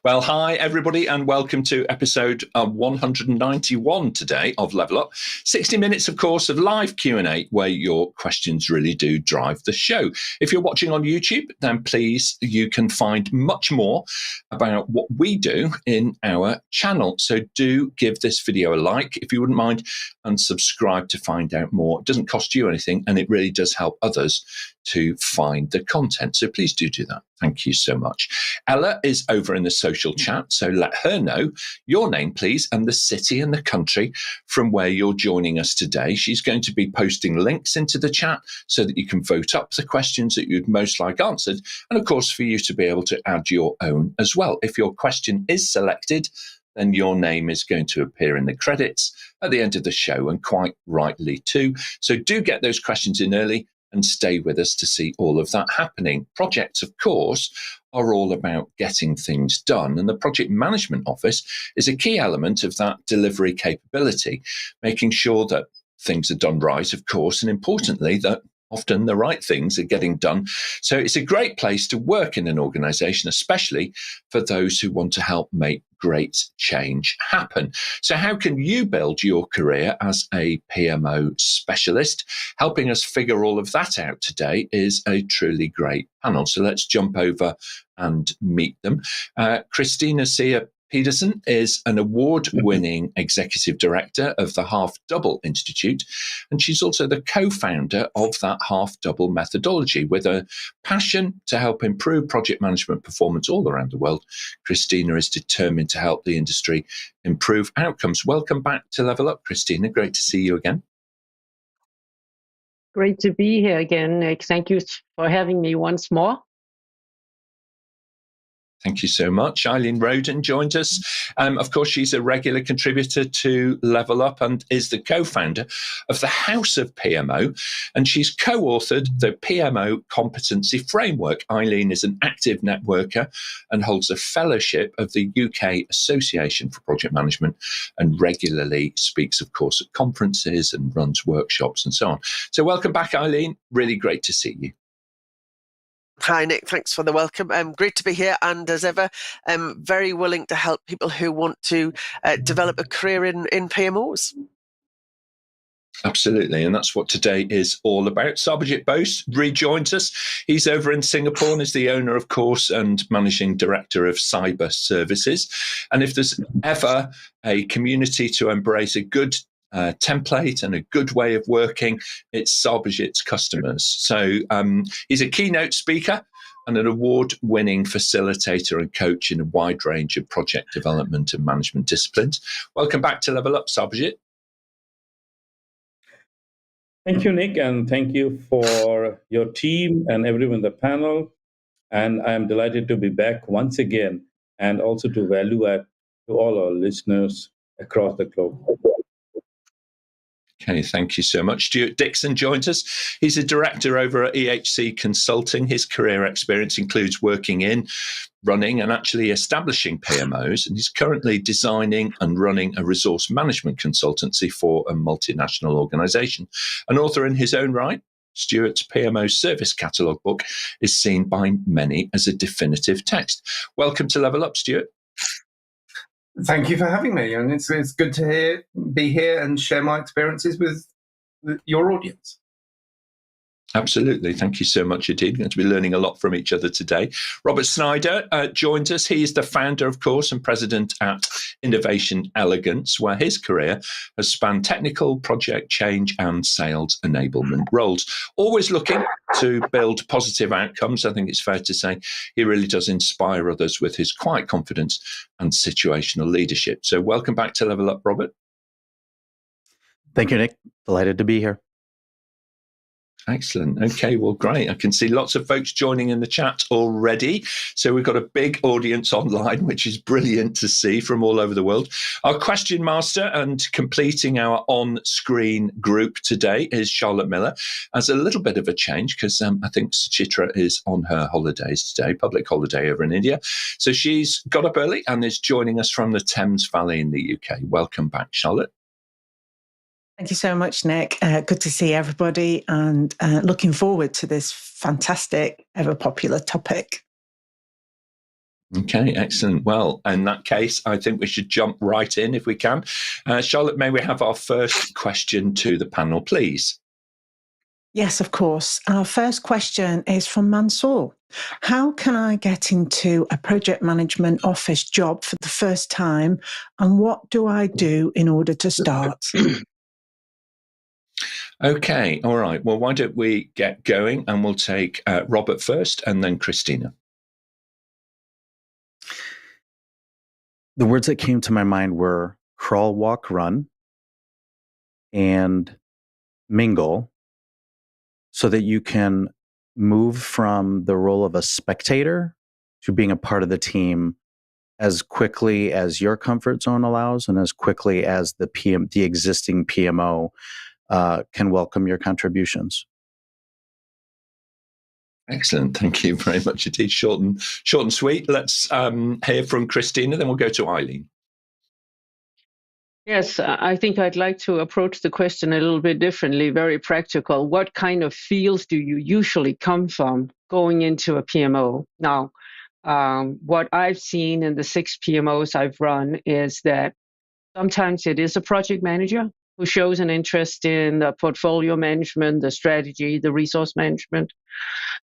Well, hi, everybody, and welcome to episode 191 today of Level Up. 60 minutes, of course, of live Q&A where your questions really do drive the show. If you're watching on YouTube, then please, you can find much more about what we do in our channel. So do give this video a like, if you wouldn't mind, and subscribe to find out more. It doesn't cost you anything, and it really does help others to find the content. So please do that. Thank you so much. Ella is over in the social chat, so let her know your name, please, and the city and the country from where you're joining us today. She's going to be posting links into the chat so that you can vote up the questions that you'd most like answered, and of course for you to be able to add your own as well. If your question is selected, then your name is going to appear in the credits at the end of the show, and quite rightly too. So do get those questions in early and stay with us to see all of that happening. Projects, of course, are all about getting things done, and the project management office is a key element of that delivery capability, making sure that things are done right, of course, and importantly, that often the right things are getting done. So it's a great place to work in an organization, especially for those who want to help make great change happen. So how can you build your career as a PMO specialist? Helping us figure all of that out today is a truly great panel. So let's jump over and meet them. Christina, Sejr, Pedersen is an award-winning executive director of the Half Double Institute, and she's also the co-founder of that Half Double methodology. With a passion to help improve project management performance all around the world, Christina is determined to help the industry improve outcomes. Welcome back to Level Up, Christina. Great to see you again. Great to be here again, Nick. Thank you for having me once more. Thank you so much. Eileen Roden joins us. Of course, she's a regular contributor to Level Up and is the co-founder of the House of PMO, and she's co-authored the PMO Competency Framework. Eileen is an active networker and holds a fellowship of the UK Association for Project Management, and regularly speaks, of course, at conferences and runs workshops and so on. So welcome back, Eileen. Really great to see you. Hi, Nick. Thanks for the welcome. Great to be here. And as ever, very willing to help people who want to develop a career in PMOs. Absolutely. And that's what today is all about. Sarbojit Bose rejoins us. He's over in Singapore and is the owner, of course, and managing director of cyber services. And if there's ever a community to embrace a good template and a good way of working, it's Sarbojit's customers. So he's a keynote speaker and an award-winning facilitator and coach in a wide range of project development and management disciplines. Welcome back to Level Up, Sarbojit. Thank you, Nick, and thank you for your team and everyone on the panel. And I'm delighted to be back once again, and also to value add to all our listeners across the globe. Okay, thank you so much. Stuart Dixon joins us. He's a director over at EHC Consulting. His career experience includes working in, running, and actually establishing PMOs. And he's currently designing and running a resource management consultancy for a multinational organization. An author in his own right, Stuart's PMO service catalogue book is seen by many as a definitive text. Welcome to Level Up, Stuart. Thank you for having me, and it's good to be here and share my experiences with your audience. Absolutely. Thank you so much indeed. We're going to be learning a lot from each other today. Robert Snyder joins us. He is the founder, of course, and president at Innovation Elegance, where his career has spanned technical, project change, and sales enablement roles. Always looking to build positive outcomes. I think it's fair to say he really does inspire others with his quiet confidence and situational leadership. So welcome back to Level Up, Robert. Thank you, Nick. Delighted to be here. Excellent. Okay, well, great. I can see lots of folks joining in the chat already. So we've got a big audience online, which is brilliant to see from all over the world. Our question master and completing our on-screen group today is Charlotte Miller. As a little bit of a change, because I think Sejr is on her holidays today, public holiday over in India. So she's got up early and is joining us from the Thames Valley in the UK. Welcome back, Charlotte. Thank you so much, Nick. Good to see everybody, and looking forward to this fantastic, ever popular topic. Okay, excellent. Well, in that case, I think we should jump right in if we can. Charlotte, may we have our first question to the panel, please? Yes, of course. Our first question is from Mansoor. How can I get into a project management office job for the first time, and what do I do in order to start? Okay, all right. Well, why don't we get going, and we'll take Robert first and then Christina. The words that came to my mind were crawl, walk, run, and mingle, so that you can move from the role of a spectator to being a part of the team as quickly as your comfort zone allows and as quickly as the existing PMO can welcome your contributions. Excellent. Thank you very much indeed. Short and sweet. Let's hear from Christina, then we'll go to Eileen. Yes, I think I'd like to approach the question a little bit differently, very practical. What kind of fields do you usually come from going into a PMO? Now, what I've seen in the 6 PMOs I've run is that sometimes it is a project manager who shows an interest in the portfolio management, the strategy, the resource management.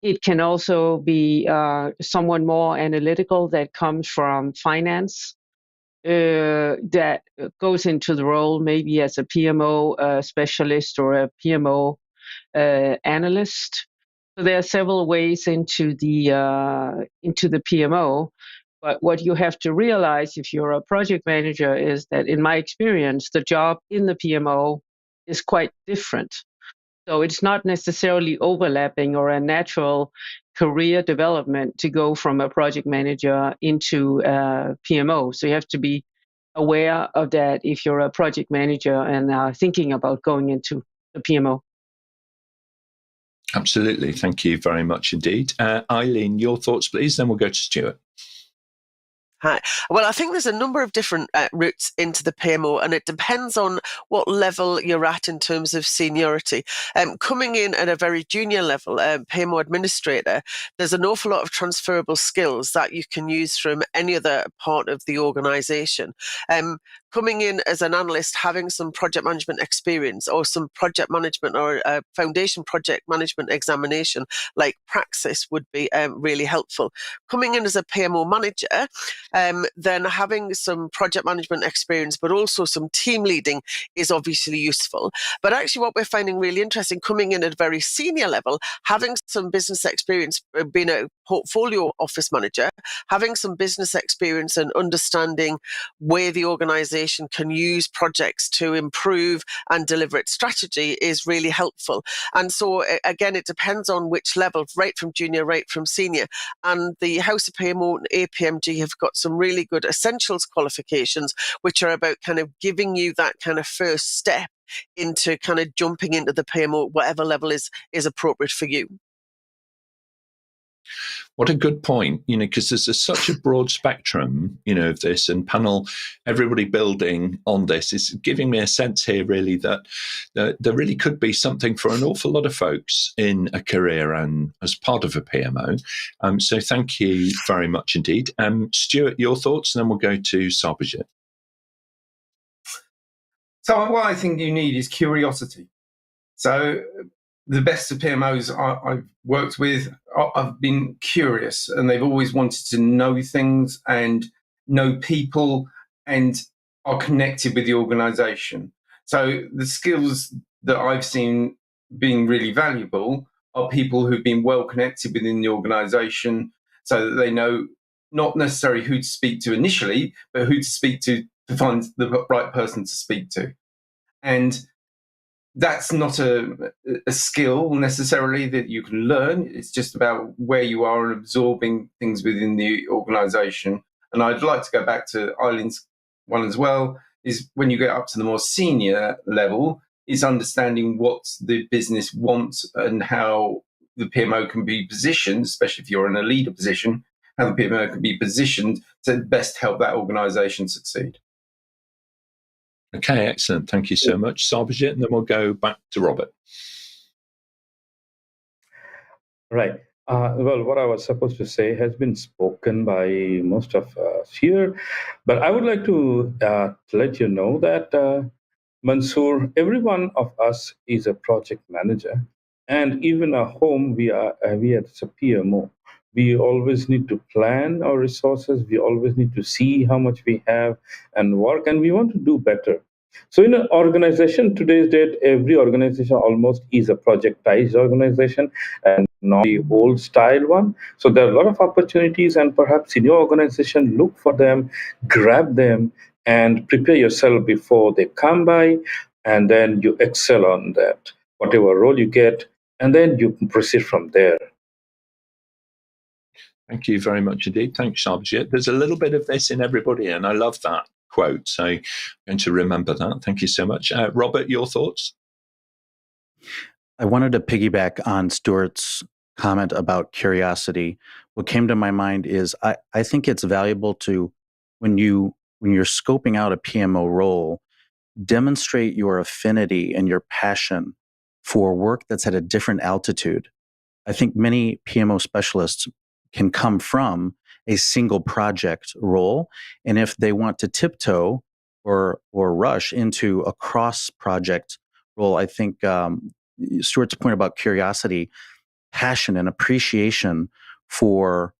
It can also be someone more analytical that comes from finance, that goes into the role maybe as a PMO specialist or a PMO analyst. So there are several ways into the PMO. But what you have to realize if you're a project manager is that, in my experience, the job in the PMO is quite different. So it's not necessarily overlapping or a natural career development to go from a project manager into a PMO. So you have to be aware of that if you're a project manager and are thinking about going into the PMO. Absolutely. Thank you very much indeed. Eileen, your thoughts, please. Then we'll go to Stuart. Hi. Well, I think there's a number of different routes into the PMO, and it depends on what level you're at in terms of seniority. Coming in at a very junior level, PMO administrator, there's an awful lot of transferable skills that you can use from any other part of the organisation. Coming in as an analyst, having some project management experience or some project management or a foundation project management examination like Praxis would be really helpful. Coming in as a PMO manager, then having some project management experience, but also some team leading is obviously useful. But actually what we're finding really interesting, coming in at a very senior level, having some business experience, being a portfolio office manager, having some business experience and understanding where the organization can use projects to improve and deliver its strategy is really helpful. And so again, it depends on which level, right from junior, right from senior. And the House of PMO and APMG have got some really good essentials qualifications, which are about kind of giving you that kind of first step into kind of jumping into the PMO, whatever level is appropriate for you. What a good point, because there's such a broad spectrum, of this, and panel, everybody building on this is giving me a sense here really that there really could be something for an awful lot of folks in a career and as part of a PMO. So thank you very much indeed. Stuart, your thoughts, and then we'll go to Sarbojit. So what I think you need is curiosity. So the best of PMOs I've worked with, I've been curious, and they've always wanted to know things and know people and are connected with the organization. So the skills that I've seen being really valuable are people who've been well connected within the organization so that they know not necessarily who to speak to initially, but who to speak to find the right person to speak to. And that's not a skill necessarily that you can learn. It's just about where you are and absorbing things within the organization. And I'd like to go back to Eileen's one as well, is when you get up to the more senior level, is understanding what the business wants and how the PMO can be positioned, especially if you're in a leader position, how the PMO can be positioned to best help that organization succeed. Okay, excellent. Thank you so much, Sarbojit, and then we'll go back to Robert. Right. Well, what I was supposed to say has been spoken by most of us here, but I would like to let you know that, Mansoor, every one of us is a project manager, and even at home, we are a PMO. We always need to plan our resources. We always need to see how much we have and work, and we want to do better. So, in an organization today's date, every organization almost is a projectized organization and not the old style one. So there are a lot of opportunities, and perhaps in your organization, look for them, grab them, and prepare yourself before they come by, and then you excel on that, whatever role you get, and then you proceed from there. Thank you very much indeed. Thanks, Sarbojit. There's a little bit of this in everybody, and I love that quote. So I'm going to remember that. Thank you so much. Robert, your thoughts? I wanted to piggyback on Stuart's comment about curiosity. What came to my mind is I think it's valuable to, when you're scoping out a PMO role, demonstrate your affinity and your passion for work that's at a different altitude. I think many PMO specialists can come from a single project role, and if they want to tiptoe or rush into a cross project role, I think Stuart's point about curiosity, passion, and appreciation for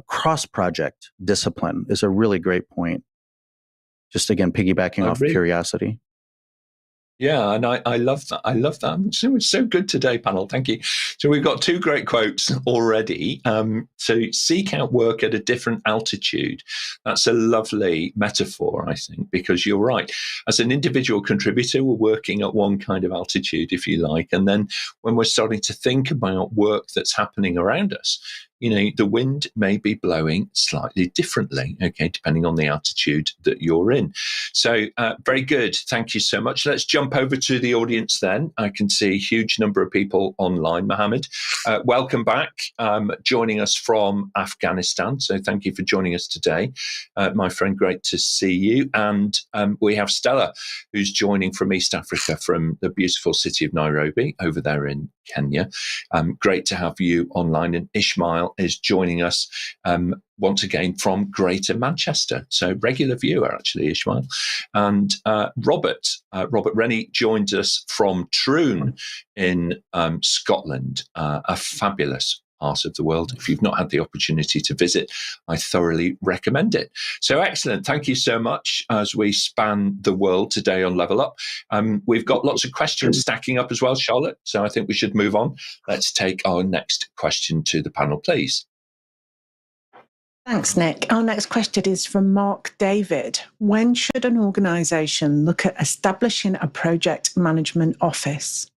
cross project discipline is a really great point. Just again, piggybacking off curiosity. Yeah, and I love that. I love that. It's so good today, panel. Thank you. So we've got two great quotes already. So seek out work at a different altitude. That's a lovely metaphor, I think, because you're right. As an individual contributor, we're working at one kind of altitude, if you like. And then when we're starting to think about work that's happening around us, the wind may be blowing slightly differently, okay, depending on the altitude that you're in. So very good. Thank you so much. Let's jump over to the audience then. I can see a huge number of people online. Mohammed, welcome back, joining us from Afghanistan. So thank you for joining us today. My friend, great to see you. And we have Stella, who's joining from East Africa, from the beautiful city of Nairobi over there in Kenya. Great to have you online. And Ishmael is joining us once again from Greater Manchester. So regular viewer, actually, Ishmael. And Robert Rennie joins us from Troon in Scotland, a fabulous part of the world. If you've not had the opportunity to visit, I thoroughly recommend it. So excellent. Thank you so much as we span the world today on Level Up. We've got lots of questions stacking up as well, Charlotte. So I think we should move on. Let's take our next question to the panel, please. Thanks, Nick. Our next question is from Mark David. When should an organisation look at establishing a project management office?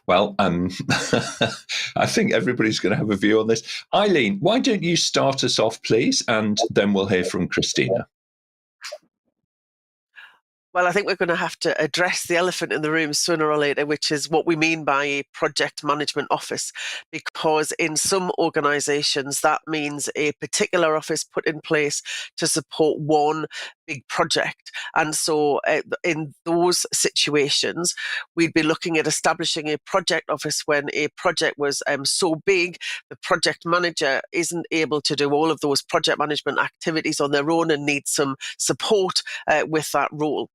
Well, I think everybody's going to have a view on this. Eileen, why don't you start us off, please, and then we'll hear from Christina. Well, I think we're going to have to address the elephant in the room sooner or later, which is what we mean by a project management office, because in some organizations, that means a particular office put in place to support one big project. And so in those situations, we'd be looking at establishing a project office when a project was so big, the project manager isn't able to do all of those project management activities on their own and needs some support with that role.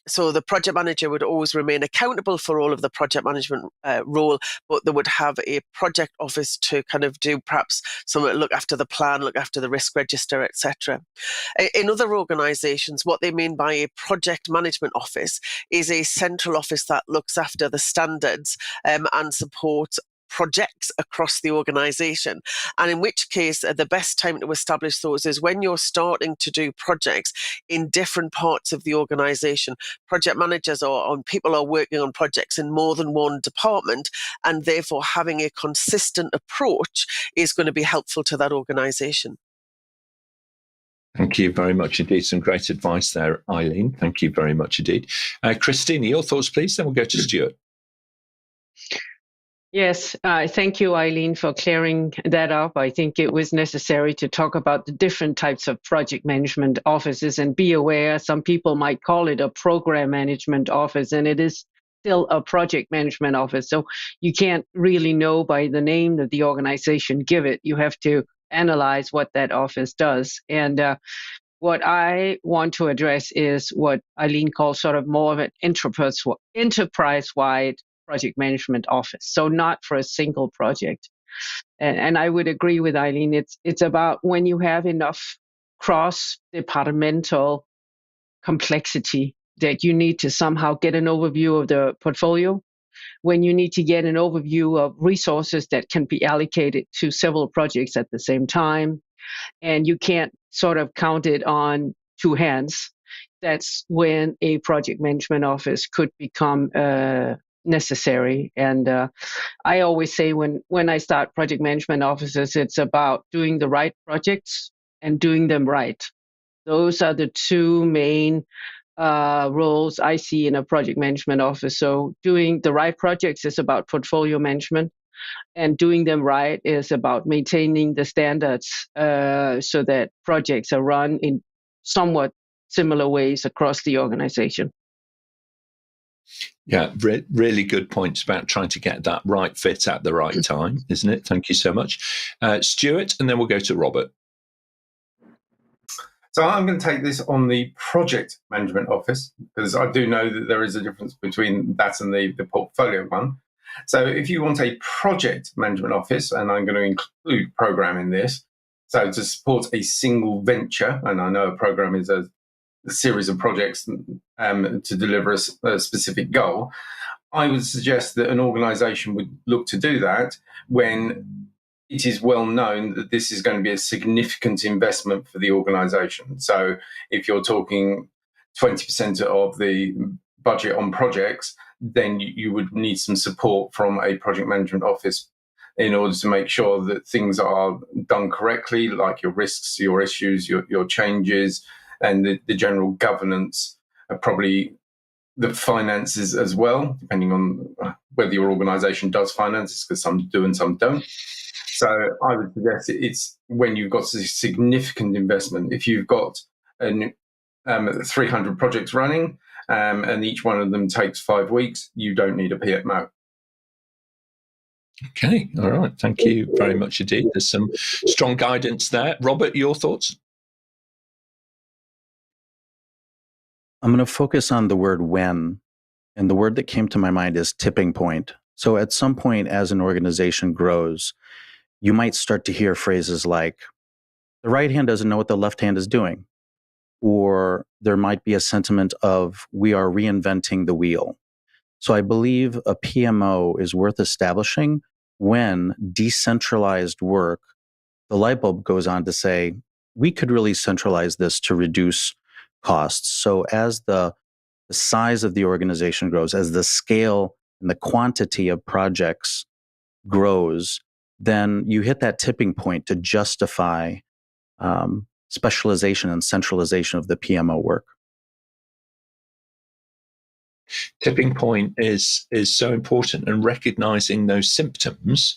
So the project manager would always remain accountable for all of the project management role, but they would have a project office to kind of do perhaps some look after the plan, look after the risk register, etc. In other organizations, what they mean by a project management office is a central office that looks after the standards and supports projects across the organization. And in which case, the best time to establish those is when you're starting to do projects in different parts of the organization. Project managers people are working on projects in more than one department, and therefore having a consistent approach is going to be helpful to that organization. Thank you very much indeed. Some great advice there, Eileen. Thank you very much indeed. Christina, your thoughts, please, then we'll go to Stuart. Yes, thank you, Eileen, for clearing that up. I think it was necessary to talk about the different types of project management offices, and be aware some people might call it a program management office, and it is still a project management office. So you can't really know by the name that the organization give it. You have to analyze what that office does. And what I want to address is what Eileen calls sort of more of an enterprise-wide project management office. So not for a single project. And I would agree with Eileen. It's about when you have enough cross-departmental complexity that you need to somehow get an overview of the portfolio, when you need to get an overview of resources that can be allocated to several projects at the same time, and you can't sort of count it on two hands. That's when a project management office could become necessary. And I always say when I start project management offices, it's about doing the right projects and doing them right. Those are the two main roles I see in a project management office. So doing the right projects is about portfolio management, and doing them right is about maintaining the standards so that projects are run in somewhat similar ways across the organization. Yeah, really good points about trying to get that right fit at the right time, isn't it? Thank you so much. Stuart, and then we'll go to Robert. So I'm going to take this on the project management office, because I do know that there is a difference between that and the portfolio one. So if you want a project management office, and I'm going to include program in this, so to support a single venture, and I know a program is a series of projects to deliver a specific goal, I would suggest that an organization would look to do that when it is well known that this is going to be a significant investment for the organization. So if you're talking 20% of the budget on projects, then you would need some support from a project management office in order to make sure that things are done correctly, like your risks, your issues, your changes, and the general governance, probably the finances as well, depending on whether your organization does finances, because some do and some don't. So I would suggest it's when you've got a significant investment. If you've got 300 projects running and each one of them takes 5 weeks, you don't need a PMO. Okay, all right. Thank you very much indeed. There's some strong guidance there. Robert, your thoughts? I'm going to focus on the word when, and the word that came to my mind is tipping point. So at some point as an organization grows, you might start to hear phrases like, the right hand doesn't know what the left hand is doing. Or there might be a sentiment of, we are reinventing the wheel. So I believe a PMO is worth establishing when decentralized work, the light bulb goes on to say, we could really centralize this to reduce costs. So as the size of the organization grows, as the scale and the quantity of projects grows, then you hit that tipping point to justify specialization and centralization of the PMO work. Tipping point is so important, and recognizing those symptoms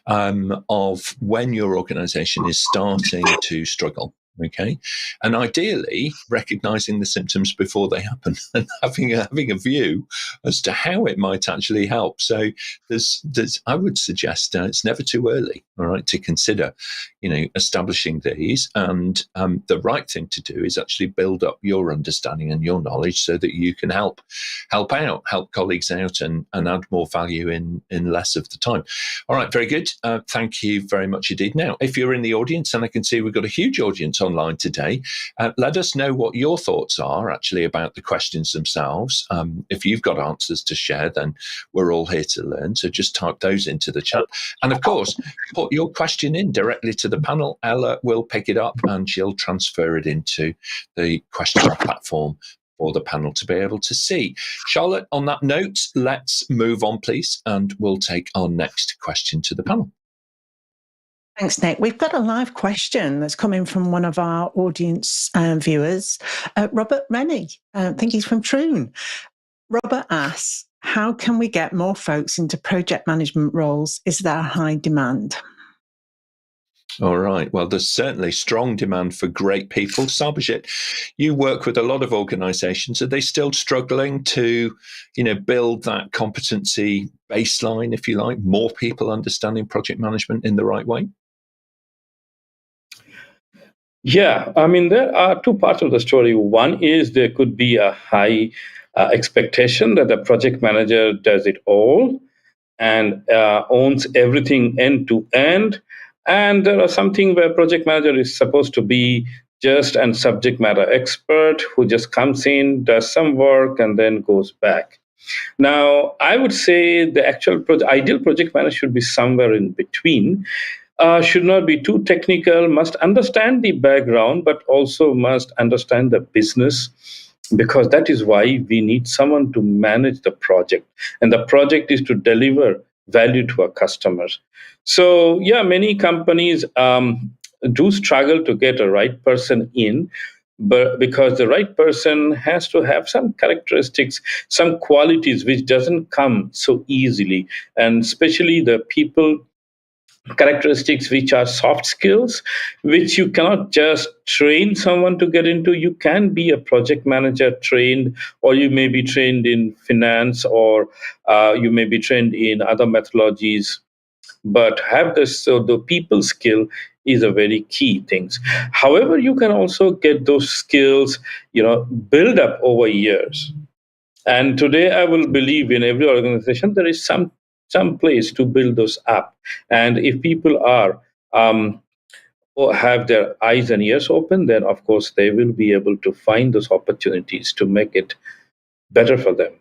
of when your organization is starting to struggle. Okay, and ideally recognizing the symptoms before they happen and having a view as to how it might actually help. So there's I would suggest it's never too early, all right, to consider, establishing these. And the right thing to do is actually build up your understanding and your knowledge so that you can help colleagues out and add more value in less of the time. All right, very good. Thank you very much indeed. Now, if you're in the audience, and I can see we've got a huge audience online today, let us know what your thoughts are actually about the questions themselves. If you've got answers to share, then we're all here to learn. So just type those into the chat. And of course, put your question in directly to the panel. Ella will pick it up and she'll transfer it into the question platform for the panel to be able to see. Charlotte, on that note, let's move on, please, and we'll take our next question to the panel. Thanks, Nick. We've got a live question that's coming from one of our audience viewers, Robert Rennie. I think he's from Troon. Robert asks, how can we get more folks into project management roles? Is there a high demand? All right. Well, there's certainly strong demand for great people. Sarbojit, you work with a lot of organizations. Are they still struggling to, build that competency baseline, if you like, more people understanding project management in the right way? Yeah, I mean, there are two parts of the story. One is there could be a high expectation that the project manager does it all and owns everything end to end. And there are something where project manager is supposed to be just an subject matter expert who just comes in, does some work, and then goes back. Now, I would say the actual ideal project manager should be somewhere in between. Should not be too technical, must understand the background, but also must understand the business, because that is why we need someone to manage the project. And the project is to deliver value to our customers. So, yeah, many companies do struggle to get a right person in, but because the right person has to have some characteristics, some qualities which doesn't come so easily, and especially the people characteristics which are soft skills, which you cannot just train someone to get into. You can be a project manager trained, or you may be trained in finance, or you may be trained in other methodologies, but have this. So the people skill is a very key thing. However, you can also get those skills, build up over years. And today, I will believe in every organization there is some place to build those up. And if people are or have their eyes and ears open, then of course they will be able to find those opportunities to make it better for them.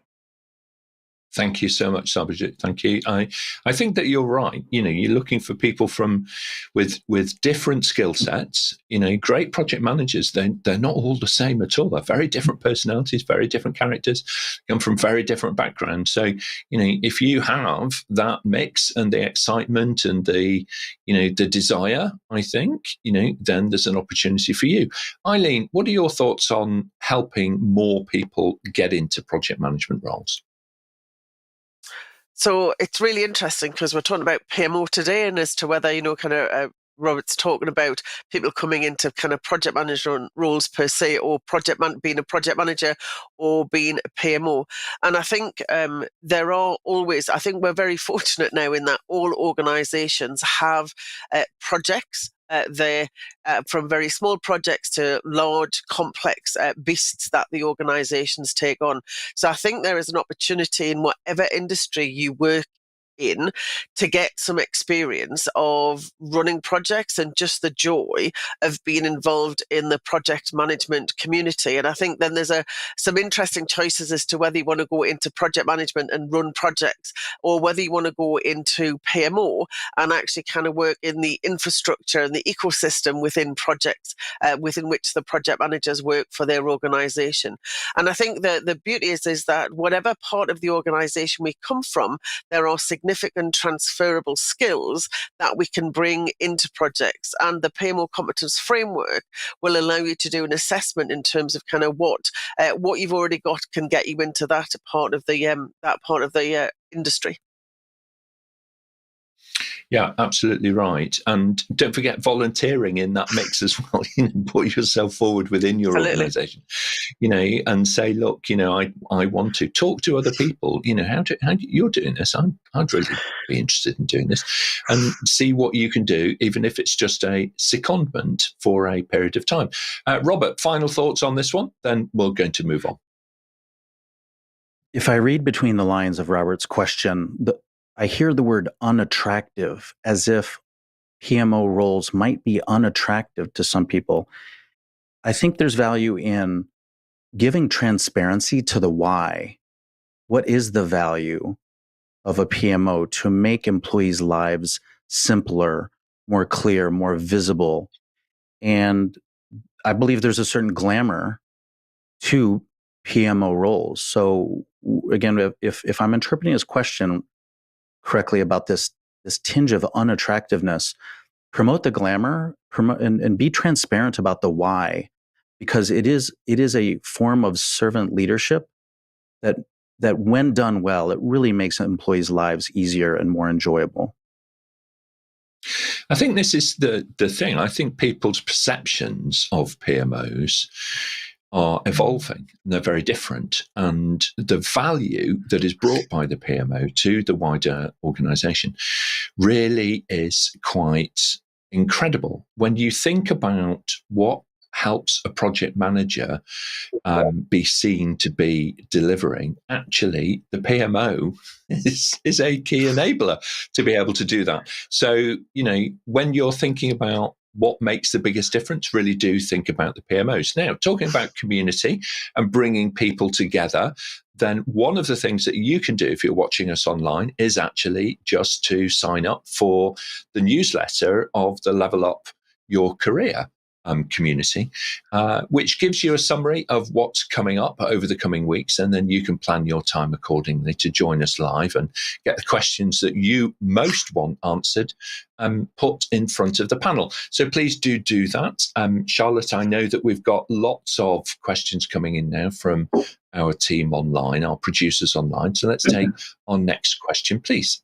Thank you so much, Sarbojit. Thank you. I think that you're right. You're looking for people with different skill sets. Great project managers. They're not all the same at all. They're very different personalities, very different characters, come from very different backgrounds. So if you have that mix and the excitement and the desire, I think then there's an opportunity for you. Eileen, what are your thoughts on helping more people get into project management roles? So it's really interesting because we're talking about PMO today, and as to whether, Robert's talking about people coming into kind of project management roles per se, or being a project manager or being a PMO. And I think there are always, I think we're very fortunate now in that all organizations have projects. They're from very small projects to large, complex beasts that the organizations take on. So I think there is an opportunity in whatever industry you work in to get some experience of running projects and just the joy of being involved in the project management community. And I think then there's some interesting choices as to whether you want to go into project management and run projects, or whether you want to go into PMO and actually kind of work in the infrastructure and the ecosystem within projects within which the project managers work for their organization. And I think the beauty is that whatever part of the organization we come from, there are significant transferable skills that we can bring into projects, and the PMO competence framework will allow you to do an assessment in terms of kind of what you've already got can get you into that part of the industry. Yeah, absolutely right. And don't forget volunteering in that mix as well. Put yourself forward within your organization, and say, look, I want to talk to other people, how you're doing this. I'd really be interested in doing this, and see what you can do, even if it's just a secondment for a period of time. Robert, final thoughts on this one, then we're going to move on. If I read between the lines of Robert's question, I hear the word unattractive, as if PMO roles might be unattractive to some people. I think there's value in giving transparency to the why. What is the value of a PMO to make employees' lives simpler, more clear, more visible? And I believe there's a certain glamour to PMO roles. So again, if I'm interpreting his question correctly about this tinge of unattractiveness, promote the glamour, and be transparent about the why, because it is a form of servant leadership that when done well, it really makes employees' lives easier and more enjoyable. I think this is the thing. I think people's perceptions of PMOs are evolving. They're very different. And the value that is brought by the PMO to the wider organization really is quite incredible. When you think about what helps a project manager be seen to be delivering, actually the PMO is a key enabler to be able to do that. So, when you're thinking about what makes the biggest difference, really do think about the PMOs. Now, talking about community and bringing people together, then one of the things that you can do if you're watching us online is actually just to sign up for the newsletter of the Level Up Your Career community, which gives you a summary of what's coming up over the coming weeks, and then you can plan your time accordingly to join us live and get the questions that you most want answered put in front of the panel. So please do that. Charlotte, I know that we've got lots of questions coming in now from our team online, our producers online. So let's take our next question, please.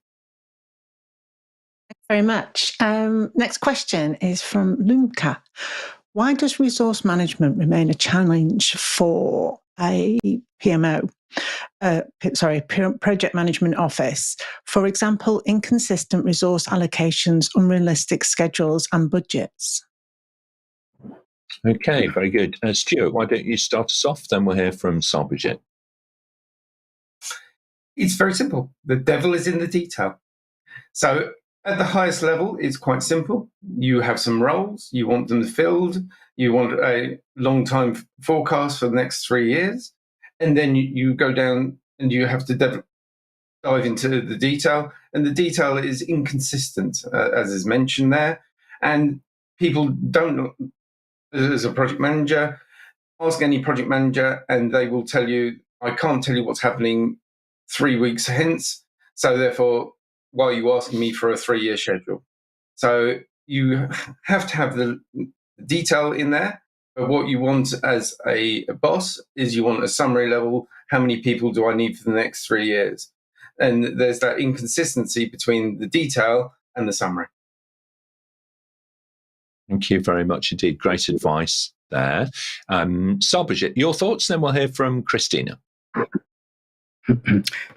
Very much. Next question is from Lumka. Why does resource management remain a challenge for a PMO? Project management office. For example, inconsistent resource allocations, unrealistic schedules, and budgets. Okay, very good. Stuart, why don't you start us off? Then we'll hear from Sarbojit. It's very simple. The devil is in the detail. So at the highest level, it's quite simple. You have some roles, you want them filled, you want a long-time forecast for the next 3 years, and then you go down and you have to dive into the detail, and the detail is inconsistent, as is mentioned there, and people don't, as a project manager, ask any project manager and they will tell you, I can't tell you what's happening 3 weeks hence, so therefore, why are you asking me for a 3-year schedule? So you have to have the detail in there, but what you want as a boss is you want a summary level, how many people do I need for the next 3 years? And there's that inconsistency between the detail and the summary. Thank you very much indeed. Great advice there. Sarbojit, your thoughts, then we'll hear from Christina.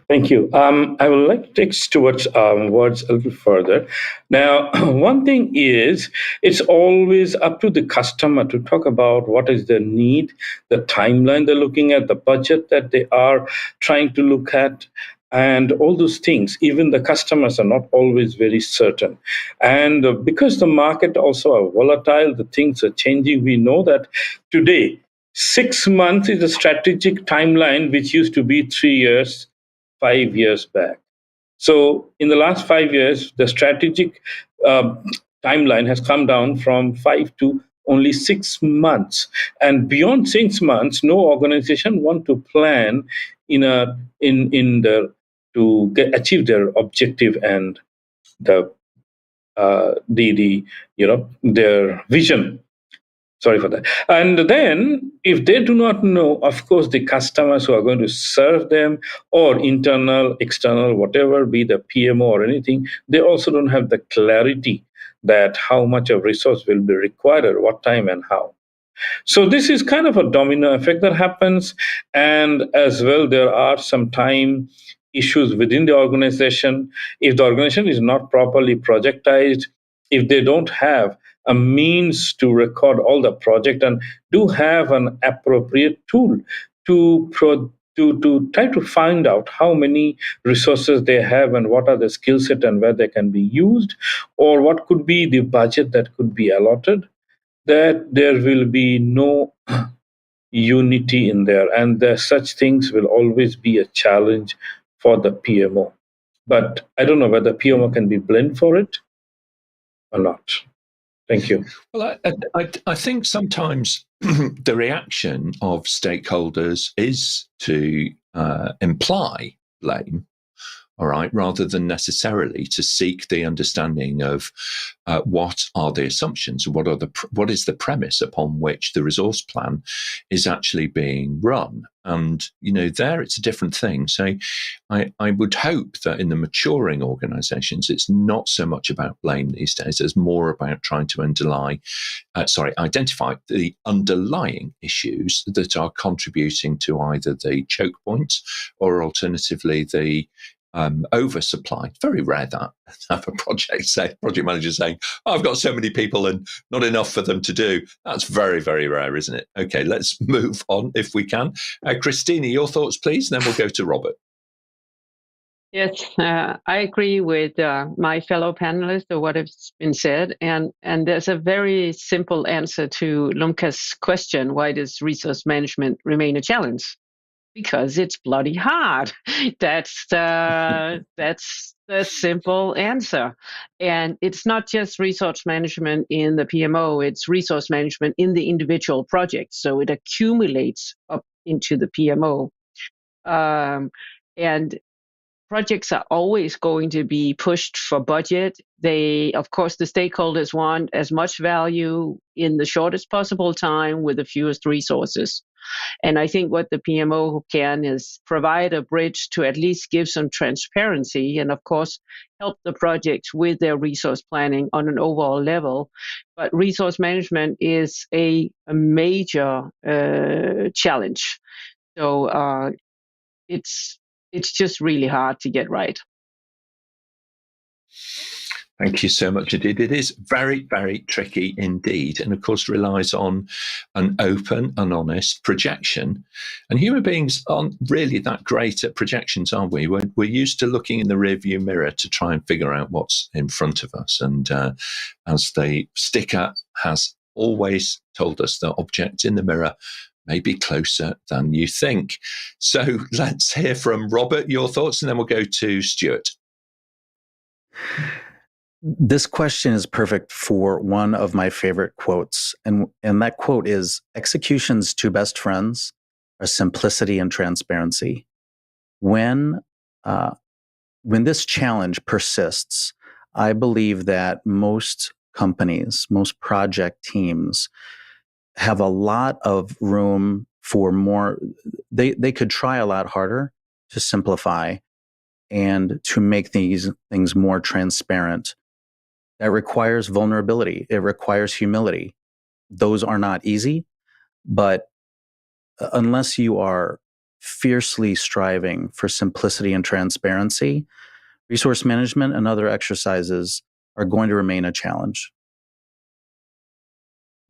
Thank you. I would like to take Stuart's words a little further. Now, one thing is, it's always up to the customer to talk about what is their need, the timeline they're looking at, the budget that they are trying to look at, and all those things. Even the customers are not always very certain. And because the market also are volatile, the things are changing, we know that today, 6 months is a strategic timeline, which used to be 3 years, 5 years back. So in the last 5 years, the strategic timeline has come down from 5 to only 6 months. And beyond 6 months, no organization want to plan to achieve their objective and their vision. Sorry for that. And then if they do not know, of course, the customers who are going to serve them, or internal, external, whatever, be the PMO or anything, they also don't have the clarity that how much of resource will be required, at what time and how. So this is kind of a domino effect that happens. And as well, there are some time issues within the organization. If the organization is not properly projectized, if they don't have a means to record all the project and do have an appropriate tool to try to find out how many resources they have and what are the skill set and where they can be used, or what could be the budget that could be allotted, that there will be no unity in there. And such things will always be a challenge for the PMO. But I don't know whether PMO can be blamed for it or not. Thank you. Well, I think sometimes the reaction of stakeholders is to imply blame all right, rather than necessarily to seek the understanding of what are the assumptions, what is the premise upon which the resource plan is actually being run. And, there it's a different thing. So I would hope that in the maturing organizations, it's not so much about blame these days. It's more about trying to identify the underlying issues that are contributing to either the choke points or alternatively the oversupply. It's very rare that I have a project manager saying, I've got so many people and not enough for them to do. That's very, very rare, isn't it? Okay, let's move on if we can. Christina, your thoughts, please, and then we'll go to Robert. Yes, I agree with my fellow panelists or what has been said. And there's a very simple answer to Lumka's question, why does resource management remain a challenge? Because it's bloody hard. That's the simple answer. And it's not just resource management in the PMO, it's resource management in the individual project. So it accumulates up into the PMO. And projects are always going to be pushed for budget. Of course, the stakeholders want as much value in the shortest possible time with the fewest resources. And I think what the PMO can is provide a bridge to at least give some transparency and, of course, help the projects with their resource planning on an overall level. But resource management is a major challenge. So it's just really hard to get right. Thank you so much indeed. It is very, very tricky indeed, and of course relies on an open and honest projection. And human beings aren't really that great at projections, are we? We're used to looking in the rearview mirror to try and figure out what's in front of us. And as the sticker has always told us, the object in the mirror may be closer than you think. So let's hear from Robert, your thoughts, and then we'll go to Stuart. This question is perfect for one of my favorite quotes. And that quote is, execution's two best friends are simplicity and transparency. When this challenge persists, I believe that most companies, most project teams have a lot of room for more. They could try a lot harder to simplify and to make these things more transparent. That requires vulnerability. It requires humility. Those are not easy, but unless you are fiercely striving for simplicity and transparency, resource management and other exercises are going to remain a challenge.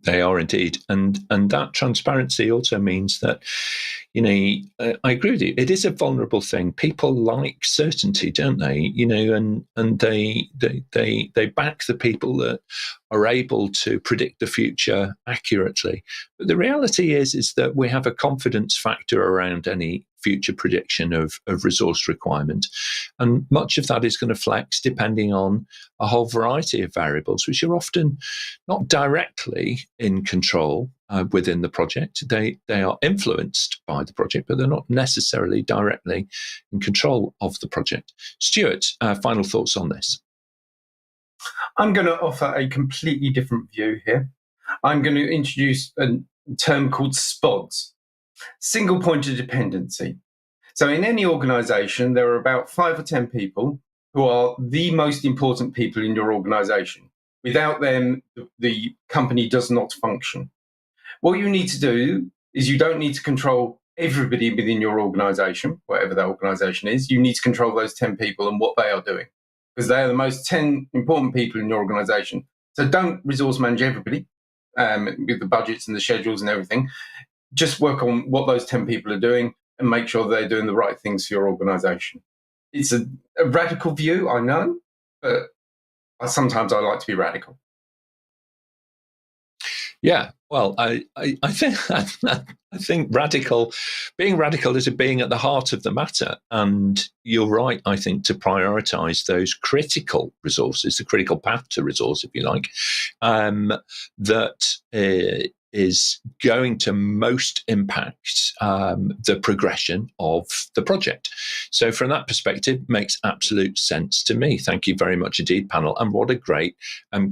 They are indeed. And that transparency also means that, I agree with you. It is a vulnerable thing. People like certainty, don't they? And they back the people that are able to predict the future accurately. But the reality is that we have a confidence factor around any future prediction of resource requirement. And much of that is going to flex depending on a whole variety of variables, which are often not directly in control within the project. They are influenced by the project, but they're not necessarily directly in control of the project. Stuart, final thoughts on this? I'm going to offer a completely different view here. I'm going to introduce a term called SPODs, single point of dependency. So in any organization, there are about 5 or 10 people who are the most important people in your organization. Without them, the company does not function. What you need to do is you don't need to control everybody within your organization, whatever that organization is. You need to control those 10 people and what they are doing, because they are the most 10 important people in your organization. So don't resource manage everybody with the budgets and the schedules and everything. Just work on what those 10 people are doing and make sure they're doing the right things for your organization. It's a radical view, I know, but sometimes I like to be radical. Yeah, well, I think being radical is being at the heart of the matter. And you're right, I think, to prioritize those critical resources, the critical path to resource, if you like, that is going to most impact the progression of the project. So from that perspective, makes absolute sense to me. Thank you very much indeed, panel. And what a great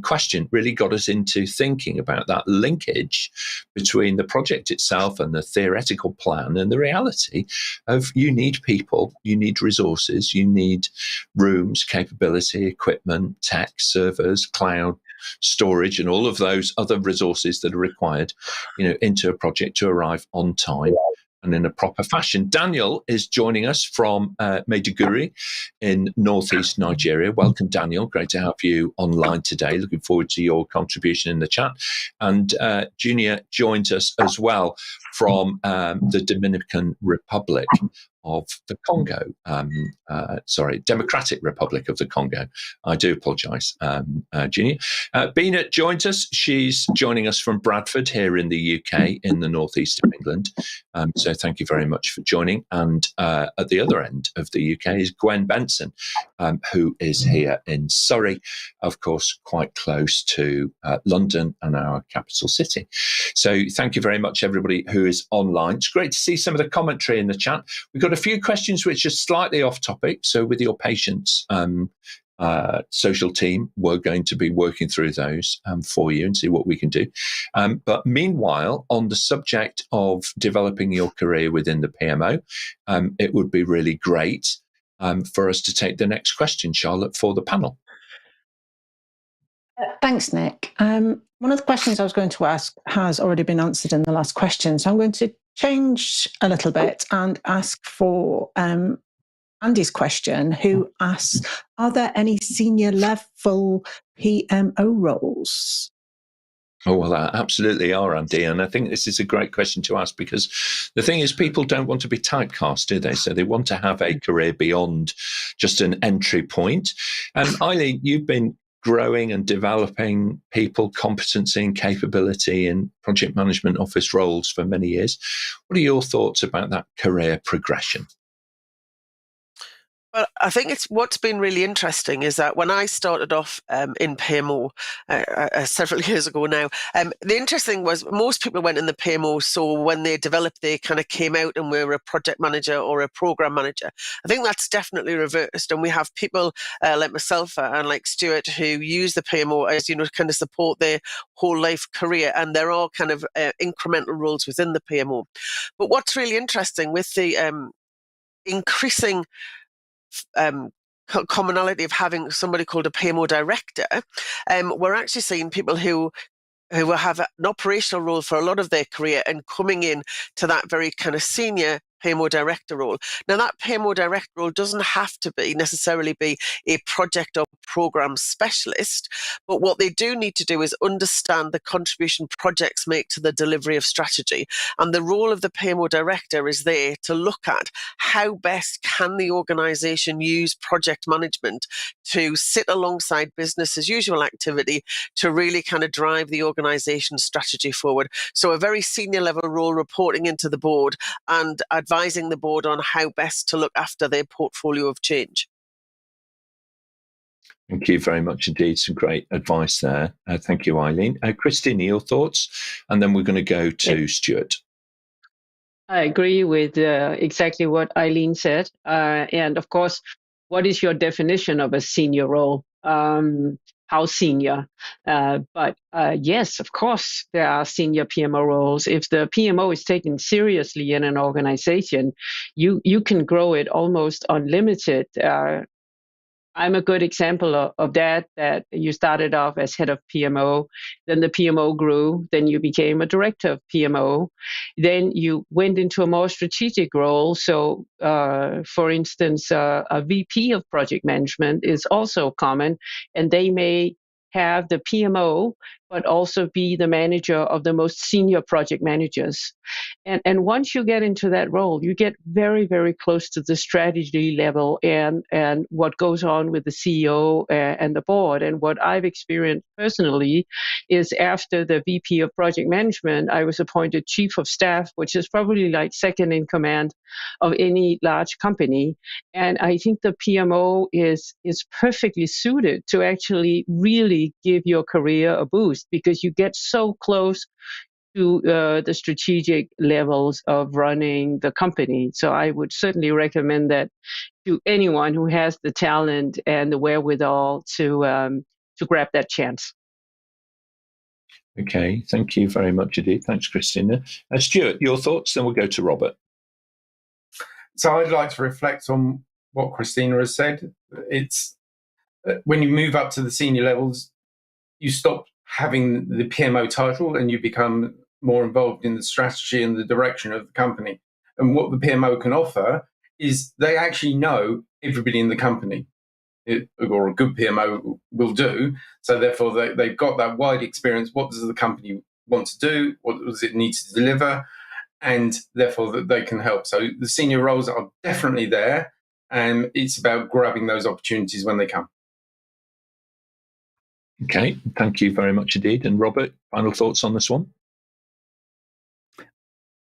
question. Really got us into thinking about that linkage between the project itself and the theoretical plan and the reality of you need people, you need resources, you need rooms, capability, equipment, tech, servers, cloud, storage, and all of those other resources that are required, into a project to arrive on time and in a proper fashion. Daniel is joining us from Maiduguri in northeast Nigeria. Welcome, Daniel. Great to have you online today. Looking forward to your contribution in the chat. And Junior joins us as well from the Dominican Republic of the Congo. Democratic Republic of the Congo. I do apologise, Junior. Bina joins us. She's joining us from Bradford here in the UK, in the northeast of England. So thank you very much for joining. And at the other end of the UK is Gwen Benson, who is here in Surrey, of course, quite close to London and our capital city. So thank you very much, everybody who is online. It's great to see some of the commentary in the chat. We've got a few questions which are slightly off topic. So with your patience, social team, we're going to be working through those for you and see what we can do. But meanwhile, on the subject of developing your career within the PMO, it would be really great for us to take the next question, Charlotte, for the panel. Thanks, Nick. One of the questions I was going to ask has already been answered in the last question, so I'm going to change a little bit and ask for Andy's question, who asks, are there any senior level PMO roles? Oh, well, there absolutely are, Andy. And I think this is a great question to ask, because the thing is, people don't want to be typecast, do they? So they want to have a career beyond just an entry point. Eileen, you've been growing and developing people, competency and capability in project management office roles for many years. What are your thoughts about that career progression? Well, I think what's been really interesting is that when I started off in PMO several years ago now, the interesting was most people went in the PMO, so when they developed, they kind of came out and were a project manager or a program manager. I think that's definitely reversed, and we have people like myself and like Stuart who use the PMO as, kind of support their whole life career, and they're all kind of incremental roles within the PMO. But what's really interesting with the increasing commonality of having somebody called a PMO director, we're actually seeing people who have an operational role for a lot of their career and coming in to that very kind of senior PMO director role. Now, that PMO director role doesn't have to necessarily be a project or program specialist, but what they do need to do is understand the contribution projects make to the delivery of strategy. And the role of the PMO director is there to look at how best can the organization use project management to sit alongside business as usual activity to really kind of drive the organization's strategy forward. So a very senior level role reporting into the board and advising the board on how best to look after their portfolio of change. Thank you very much indeed. Some great advice there. Thank you, Eileen. Christina, your thoughts? And then we're going to go to Stuart. I agree with exactly what Eileen said. And of course, what is your definition of a senior role? How senior? But yes, of course, there are senior PMO roles. If the PMO is taken seriously in an organization, you can grow it almost unlimited. I'm a good example of that you started off as head of PMO, then the PMO grew, then you became a director of PMO, then you went into a more strategic role. So, for instance, a VP of project management is also common, and they may have the PMO, but also be the manager of the most senior project managers. And once you get into that role, you get very, very close to the strategy level and what goes on with the CEO and the board. And what I've experienced personally is after the VP of project management, I was appointed chief of staff, which is probably like second in command of any large company. And I think the PMO is perfectly suited to actually really give your career a boost, because you get so close to the strategic levels of running the company. So I would certainly recommend that to anyone who has the talent and the wherewithal to grab that chance. Okay, thank you very much indeed. Thanks, Christina. Stuart, your thoughts, then we'll go to Robert. So I'd like to reflect on what Christina has said. It's when you move up to the senior levels, you stop having the PMO title and you become more involved in the strategy and the direction of the company. And what the PMO can offer is they actually know everybody in the company, or a good PMO will do. So therefore, they've got that wide experience. What does the company want to do? What does it need to deliver? And therefore, that they can help. So the senior roles are definitely there, and it's about grabbing those opportunities when they come. Okay, thank you very much indeed. And Robert, final thoughts on this one?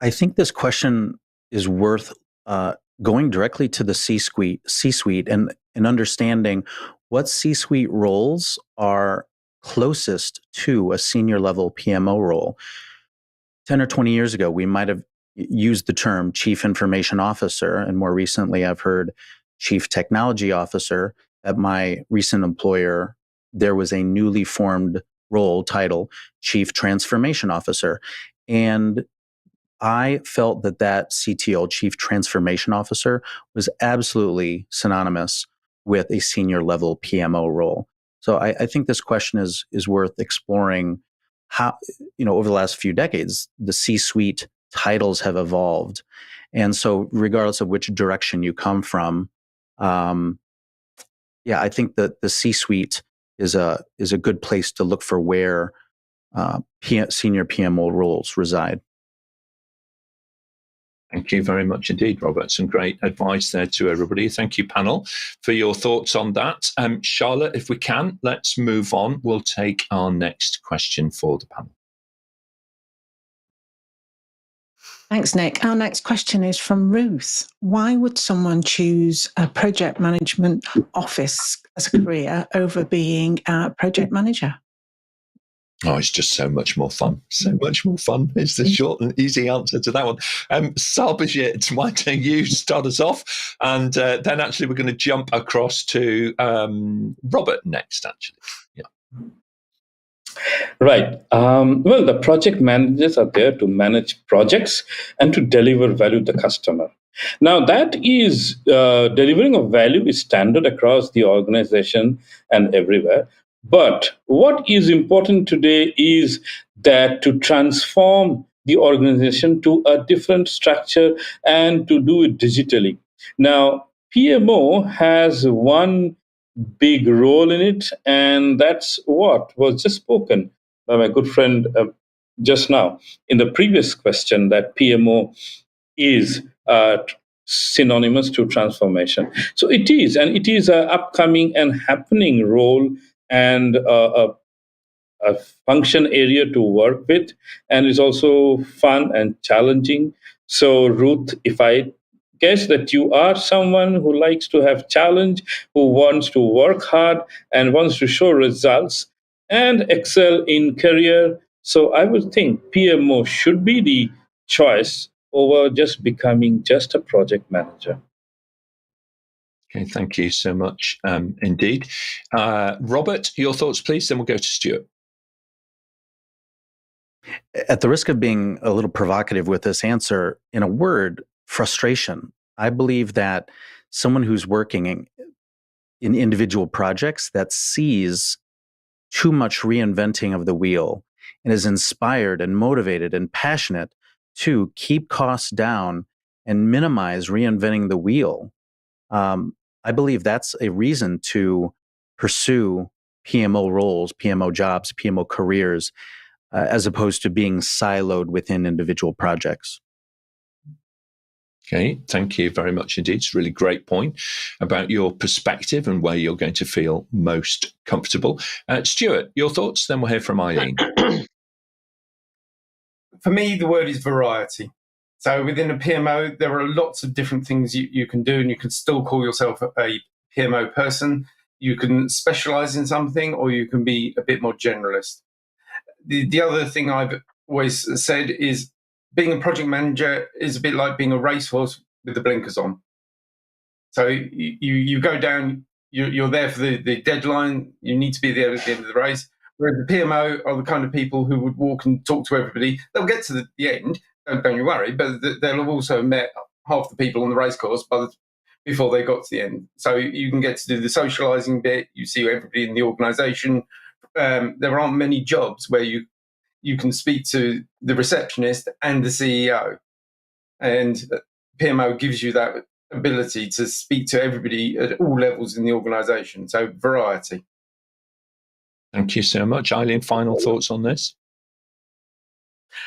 I think this question is worth going directly to the C-suite and understanding what C-suite roles are closest to a senior level PMO role. 10 or 20 years ago, we might have used the term chief information officer, and more recently I've heard chief technology officer. At my recent employer, there was a newly formed role title, chief transformation officer. And I felt that CTO, chief transformation officer, was absolutely synonymous with a senior level PMO role. So I think this question is worth exploring. How, over the last few decades, the C-suite titles have evolved. And so regardless of which direction you come from, I think that the C-suite is a good place to look for where senior PMO roles reside. Thank you very much indeed, Robert. Some great advice there to everybody. Thank you, panel, for your thoughts on that. Charlotte, if we can, let's move on. We'll take our next question for the panel. Thanks, Nick. Our next question is from Ruth. Why would someone choose a project management office as a career over being a project manager? Oh, it's just so much more fun. So much more fun is the short and easy answer to that one. Sarbojit, why don't you start us off? And then actually we're going to jump across to Robert next, actually. Yeah. Right. Well, the project managers are there to manage projects and to deliver value to the customer. Now, that is delivering of value is standard across the organization and everywhere. But what is important today is that to transform the organization to a different structure and to do it digitally. Now, PMO has one big role in it, and that's what was just spoken by my good friend just now in the previous question, that PMO is synonymous to transformation. So it is, and it is an upcoming and happening role and a function area to work with, and it's also fun and challenging. So Ruth, if I guess that you are someone who likes to have challenge, who wants to work hard and wants to show results and excel in career, so I would think PMO should be the choice over just becoming just a project manager. Okay, thank you so much indeed. Robert, your thoughts, please, then we'll go to Stuart. At the risk of being a little provocative with this answer, in a word, frustration. I believe that someone who's working in individual projects that sees too much reinventing of the wheel and is inspired and motivated and passionate to keep costs down and minimize reinventing the wheel, I believe that's a reason to pursue PMO roles, PMO jobs, PMO careers, as opposed to being siloed within individual projects. Okay, thank you very much indeed. It's a really great point about your perspective and where you're going to feel most comfortable. Stuart, your thoughts, then we'll hear from Eileen. For me, the word is variety. So within a PMO, there are lots of different things you can do, and you can still call yourself a PMO person. You can specialize in something, or you can be a bit more generalist. The other thing I've always said is being a project manager is a bit like being a racehorse with the blinkers on. So you go down, you're there for the deadline, you need to be there at the end of the race. Whereas the PMO are the kind of people who would walk and talk to everybody. They'll get to the end, don't you worry, but they'll have also met half the people on the race course before they got to the end. So you can get to do the socialising bit, you see everybody in the organisation. There aren't many jobs where you can speak to the receptionist and the CEO. And PMO gives you that ability to speak to everybody at all levels in the organisation. So variety. Thank you so much. Eileen, final thoughts on this?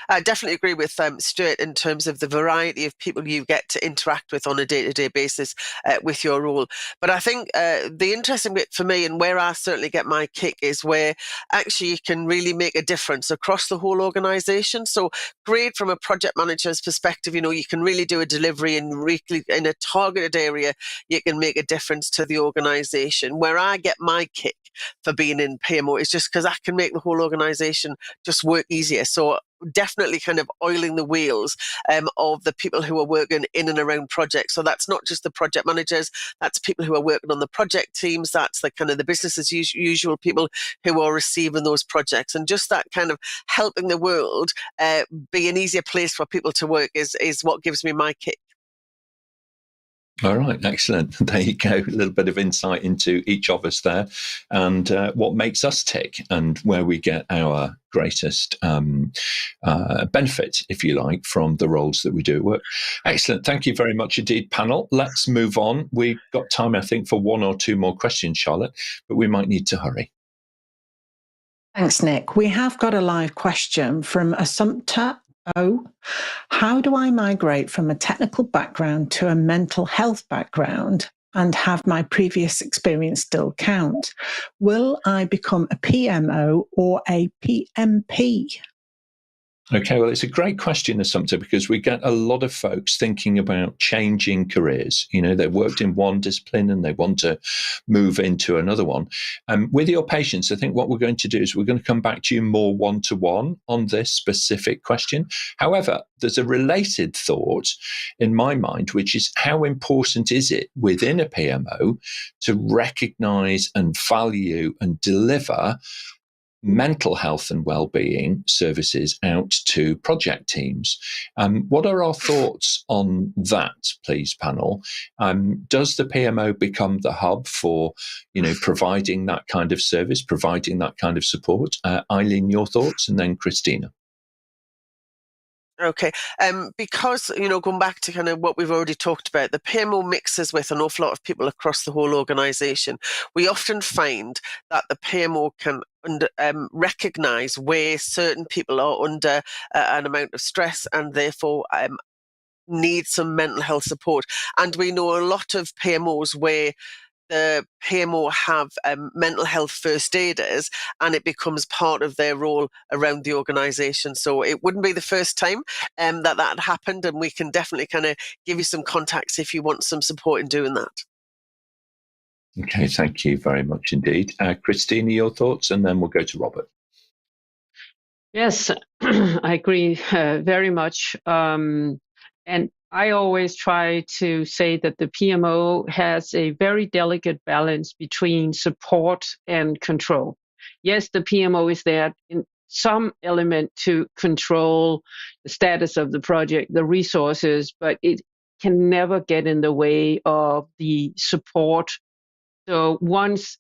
I definitely agree with Stuart in terms of the variety of people you get to interact with on a day-to-day basis with your role. But I think the interesting bit for me, and where I certainly get my kick, is where actually you can really make a difference across the whole organisation. So great from a project manager's perspective, you can really do a delivery in a targeted area. You can make a difference to the organisation. Where I get my kick for being in PMO is just because I can make the whole organisation just work easier. So definitely kind of oiling the wheels of the people who are working in and around projects. So that's not just the project managers, that's people who are working on the project teams, that's the kind of the business as usual people who are receiving those projects. And just that kind of helping the world be an easier place for people to work is what gives me my kick. All right, excellent. There you go. A little bit of insight into each of us there and what makes us tick and where we get our greatest benefit, if you like, from the roles that we do at work. Excellent. Thank you very much indeed, panel. Let's move on. We've got time, I think, for one or two more questions, Charlotte, but we might need to hurry. Thanks, Nick. We have got a live question from Assumpta. How do I migrate from a technical background to a mental health background and have my previous experience still count? Will I become a PMO or a PMP? Okay, well, it's a great question, Assumpta, because we get a lot of folks thinking about changing careers. They've worked in one discipline and they want to move into another one. With your patience, I think what we're going to do is we're going to come back to you more one-to-one on this specific question. However, there's a related thought in my mind, which is how important is it within a PMO to recognize and value and deliver mental health and well-being services out to project teams. What are our thoughts on that, please, panel? Does the PMO become the hub for, providing that kind of service, providing that kind of support? Eileen, your thoughts, and then Christina. Okay, because, going back to kind of what we've already talked about, the PMO mixes with an awful lot of people across the whole organisation. We often find that the PMO can recognise where certain people are under an amount of stress and therefore need some mental health support. And we know a lot of PMOs where the PMO have mental health first aiders and it becomes part of their role around the organisation. So it wouldn't be the first time that happened, and we can definitely kind of give you some contacts if you want some support in doing that. Okay, thank you very much indeed. Christina, your thoughts, and then we'll go to Robert. Yes, I agree very much. And I always try to say that the PMO has a very delicate balance between support and control. Yes, the PMO is there in some element to control the status of the project, the resources, but it can never get in the way of the support. So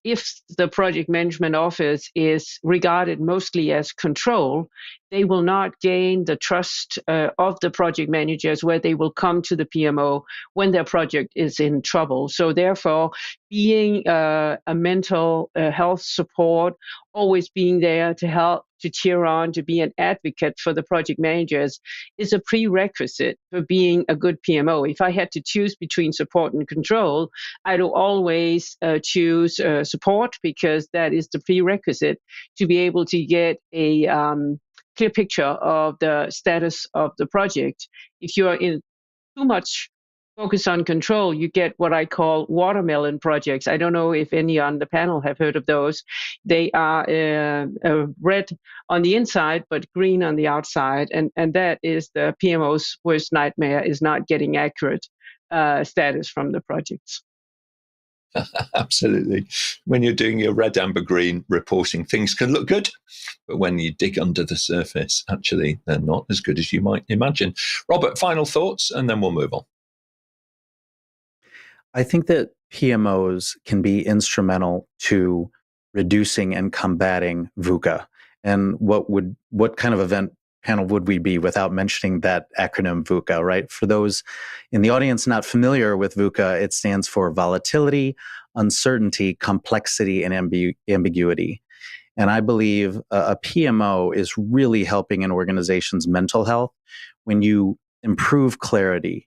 if the project management office is regarded mostly as control, they will not gain the trust of the project managers where they will come to the PMO when their project is in trouble. So therefore, being a mental health support, always being there to help, to cheer on, to be an advocate for the project managers is a prerequisite for being a good PMO. If I had to choose between support and control, I'd always choose support, because that is the prerequisite to be able to get a clear picture of the status of the project. If you are in too much focus on control, you get what I call watermelon projects. I don't know if any on the panel have heard of those. They are red on the inside, but green on the outside. And that is the PMO's worst nightmare, is not getting accurate status from the projects. Absolutely. When you're doing your red, amber, green reporting, things can look good. But when you dig under the surface, actually, they're not as good as you might imagine. Robert, final thoughts, and then we'll move on. I think that PMOs can be instrumental to reducing and combating VUCA. And what kind of event panel would we be without mentioning that acronym VUCA, right? For those in the audience not familiar with VUCA, it stands for volatility, uncertainty, complexity, and ambiguity. And I believe a PMO is really helping an organization's mental health when you improve clarity,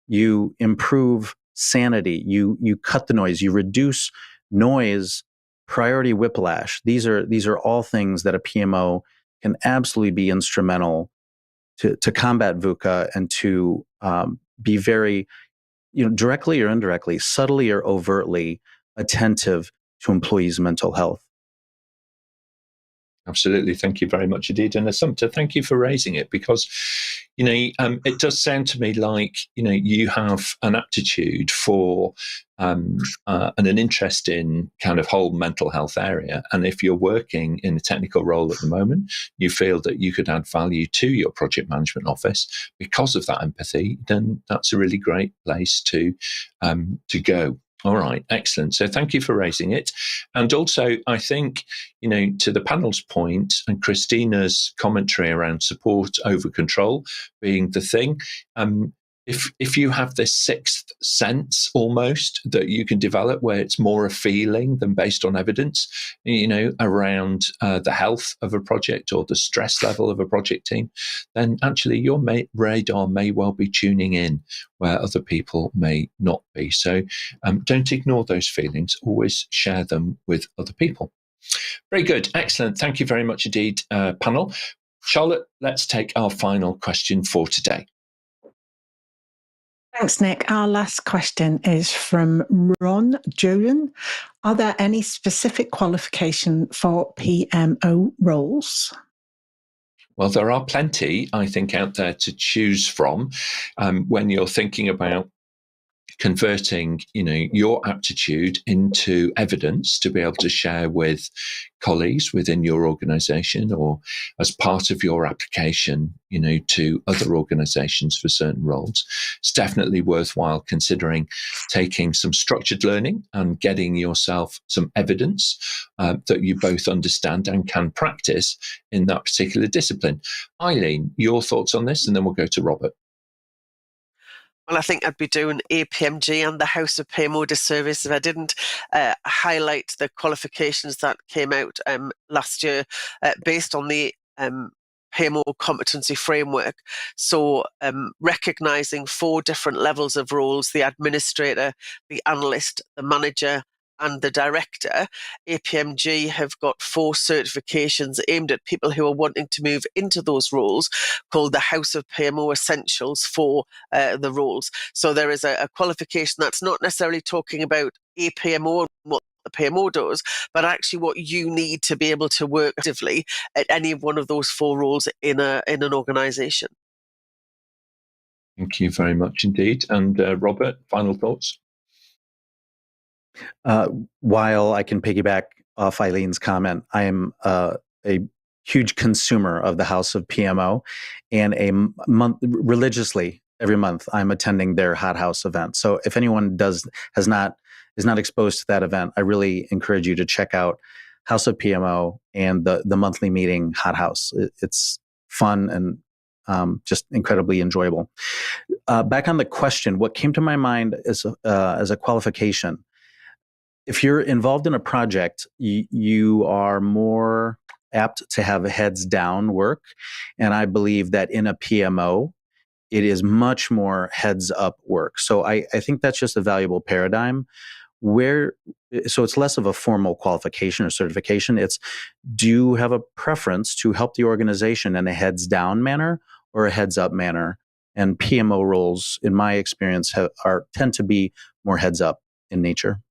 you improve sanity, you cut the noise, you reduce noise, priority whiplash. These are all things that a PMO can absolutely be instrumental to combat VUCA and to be very, directly or indirectly, subtly or overtly attentive to employees' mental health. Absolutely. Thank you very much indeed. And Assumpta, thank you for raising it, because, it does sound to me like, you have an aptitude for and an interest in kind of whole mental health area. And if you're working in a technical role at the moment, you feel that you could add value to your project management office because of that empathy, then that's a really great place to go. All right, excellent. So thank you for raising it. And also, I think, to the panel's point and Christina's commentary around support over control being the thing, if you have this sixth sense almost that you can develop where it's more a feeling than based on evidence, around the health of a project or the stress level of a project team, then actually your radar may well be tuning in where other people may not be. So don't ignore those feelings. Always share them with other people. Very good. Excellent. Thank you very much indeed, panel. Charlotte, let's take our final question for today. Thanks, Nick. Our last question is from Ron Julian. Are there any specific qualification for PMO roles? Well, there are plenty, I think, out there to choose from when you're thinking about converting, your aptitude into evidence to be able to share with colleagues within your organization or as part of your application, to other organizations for certain roles. It's definitely worthwhile considering taking some structured learning and getting yourself some evidence that you both understand and can practice in that particular discipline. Eileen, your thoughts on this, and then we'll go to Robert. Well, I think I'd be doing APMG and the House of PMO disservice if I didn't highlight the qualifications that came out last year based on the PMO competency framework. So recognizing 4 different levels of roles: the administrator, the analyst, the manager, and the director. APMG have got 4 certifications aimed at people who are wanting to move into those roles, called the House of PMO Essentials for the roles. So there is a qualification that's not necessarily talking about a PMO and what the PMO does, but actually what you need to be able to work actively at any one of those 4 roles in an organization. Thank you very much indeed. And Robert, final thoughts? While I can piggyback off Eileen's comment, I am a huge consumer of the House of PMO, and religiously every month I'm attending their Hot House event. So if anyone is not exposed to that event, I really encourage you to check out House of PMO and the monthly meeting Hot House. It's fun and just incredibly enjoyable. Back on the question, what came to my mind as a qualification. If you're involved in a project, you are more apt to have heads down work. And I believe that in a PMO, it is much more heads up work. So I think that's just a valuable paradigm so it's less of a formal qualification or certification. It's, do you have a preference to help the organization in a heads down manner or a heads up manner? And PMO roles, in my experience, tend to be more heads up in nature.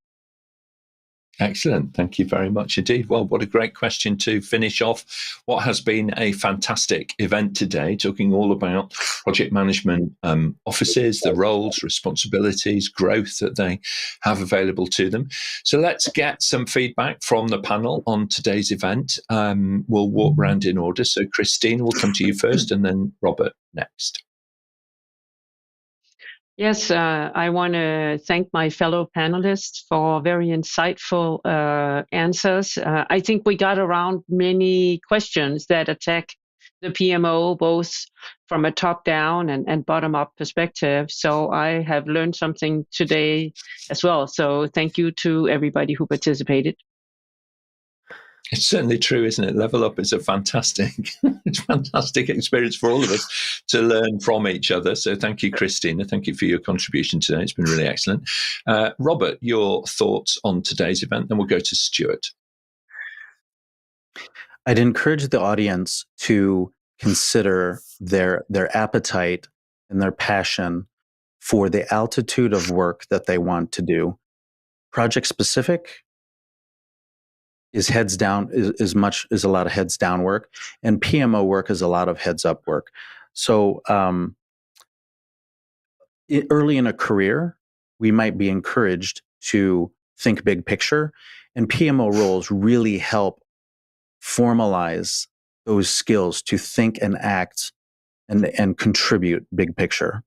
Excellent. Thank you very much indeed. Well, what a great question to finish off what has been a fantastic event today, talking all about project management offices, the roles, responsibilities, growth that they have available to them. So let's get some feedback from the panel on today's event. We'll walk round in order. So Christine, we'll come to you first and then Robert next. Yes, I want to thank my fellow panelists for very insightful answers. I think we got around many questions that attack the PMO, both from a top-down and bottom-up perspective. So I have learned something today as well. So thank you to everybody who participated. It's certainly true, isn't it? Level Up is a fantastic experience for all of us to learn from each other. So thank you, Christina. Thank you for your contribution today. It's been really excellent. Robert, your thoughts on today's event, then we'll go to Stuart. I'd encourage the audience to consider their appetite and their passion for the altitude of work that they want to do. Project specific is heads down, is a lot of heads down work, and PMO work is a lot of heads up work. So early in a career, we might be encouraged to think big picture, and PMO roles really help formalize those skills to think and act and contribute big picture.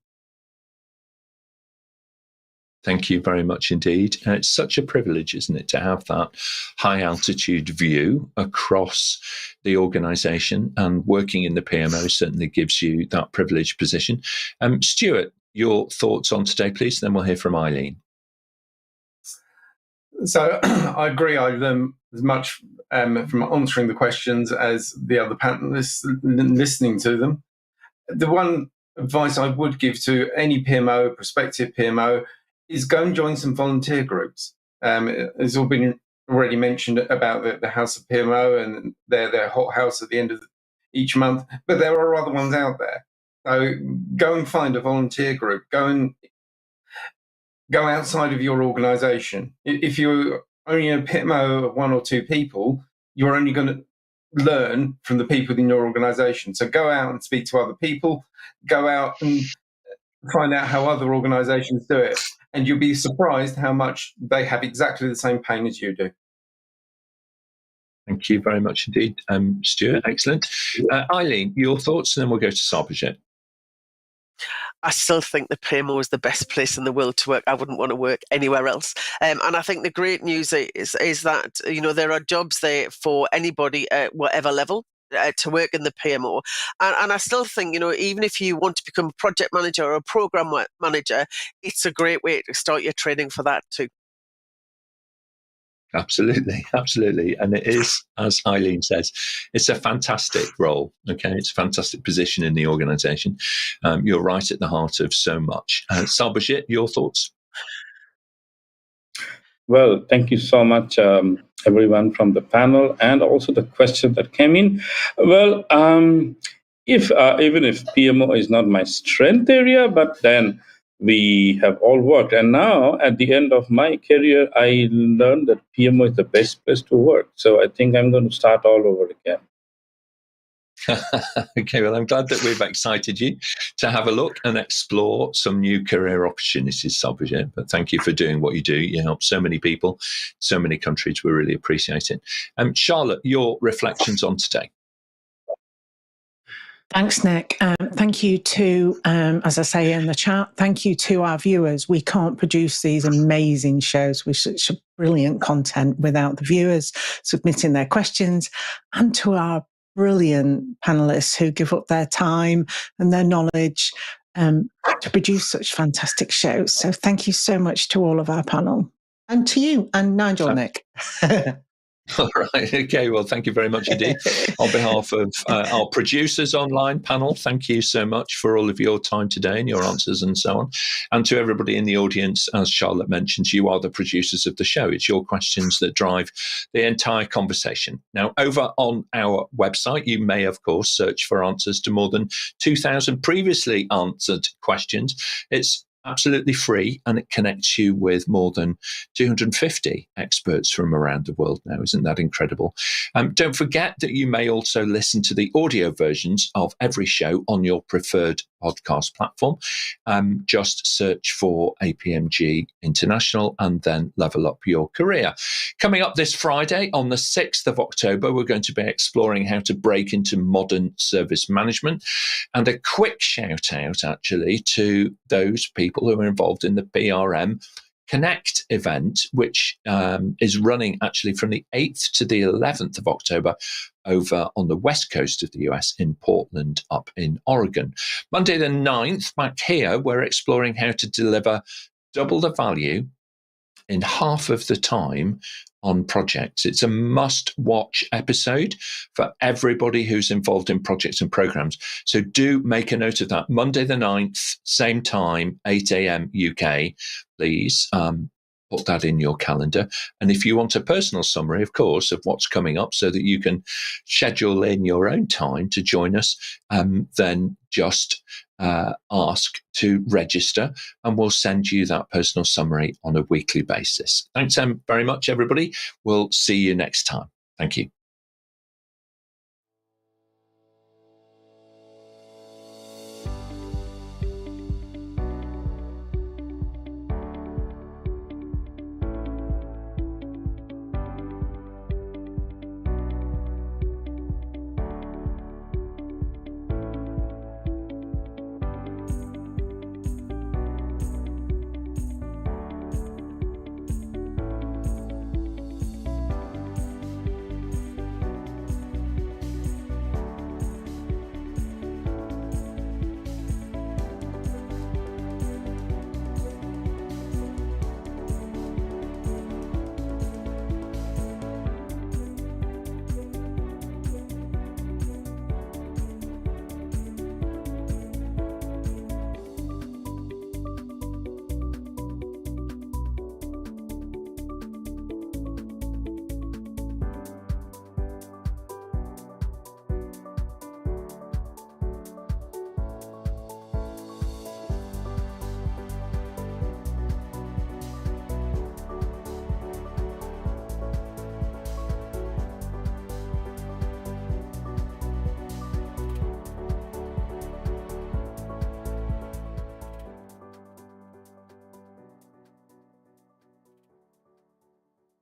Thank you very much indeed. It's such a privilege, isn't it, to have that high altitude view across the organisation, and working in the PMO certainly gives you that privileged position. Stuart, your thoughts on today, please, and then we'll hear from Eileen. So I agree. I've learned as much from answering the questions as the other panelists listening to them. The one advice I would give to any PMO, prospective PMO, is go and join some volunteer groups. It's all been already mentioned about the House of PMO and their hot house at the end of each month, but there are other ones out there. So go and find a volunteer group. Go outside of your organisation. If you're only in a PMO of one or two people, you're only going to learn from the people in your organisation. So go out and speak to other people. Go out and find out how other organisations do it. And you'll be surprised how much they have exactly the same pain as you do. Thank you very much indeed, Stuart. Excellent. Eileen, your thoughts, and then we'll go to Sarbojit. I still think the PMO is the best place in the world to work. I wouldn't want to work anywhere else. And I think the great news is that, there are jobs there for anybody at whatever level to work in the PMO. And I still think, even if you want to become a project manager or a program manager, it's a great way to start your training for that too. Absolutely. And it is, as Eileen says, it's a fantastic role. Okay, it's a fantastic position in the organisation. You're right at the heart of so much. Sarbojit, your thoughts? Well, thank you so much, everyone from the panel, and also the question that came in. Well, if even if PMO is not my strength area, but then we have all worked. And now, at the end of my career, I learned that PMO is the best place to work. So I think I'm going to start all over again. Okay, well, I'm glad that we've excited you to have a look and explore some new career opportunities, Sarbojit. But thank you for doing what you do. You help so many people, so many countries. We really appreciate it. Charlotte, your reflections on today. Thanks, Nick. Thank you to, as I say in the chat, thank you to our viewers. We can't produce these amazing shows with such brilliant content without the viewers submitting their questions, and to our brilliant panelists who give up their time and their knowledge to produce such fantastic shows. So thank you so much to all of our panel, and to you and Nigel, Nick. All right. Okay. Well, thank you very much indeed. On behalf of our producers online panel, thank you so much for all of your time today and your answers and so on. And to everybody in the audience, as Charlotte mentioned, you are the producers of the show. It's your questions that drive the entire conversation. Now, over on our website, you may, of course, search for answers to more than 2,000 previously answered questions. It's absolutely free, and it connects you with more than 250 experts from around the world now. Isn't that incredible? Don't forget that you may also listen to the audio versions of every show on your preferred podcast platform. Just search for APMG International and then level up your career. Coming up this Friday on the 6th of October, we're going to be exploring how to break into modern service management, and a quick shout out actually to those people who are involved in the PRM Connect event, which is running actually from the 8th to the 11th of October over on the west coast of the US in Portland up in Oregon. Monday the 9th, back here, we're exploring how to deliver double the value in half of the time on projects. It's a must-watch episode for everybody who's involved in projects and programs. So do make a note of that. Monday the 9th, same time, 8 a.m. UK. Please put that in your calendar. And if you want a personal summary, of course, of what's coming up so that you can schedule in your own time to join us, then just ask to register and we'll send you that personal summary on a weekly basis. Thanks very much, everybody. We'll see you next time. Thank you.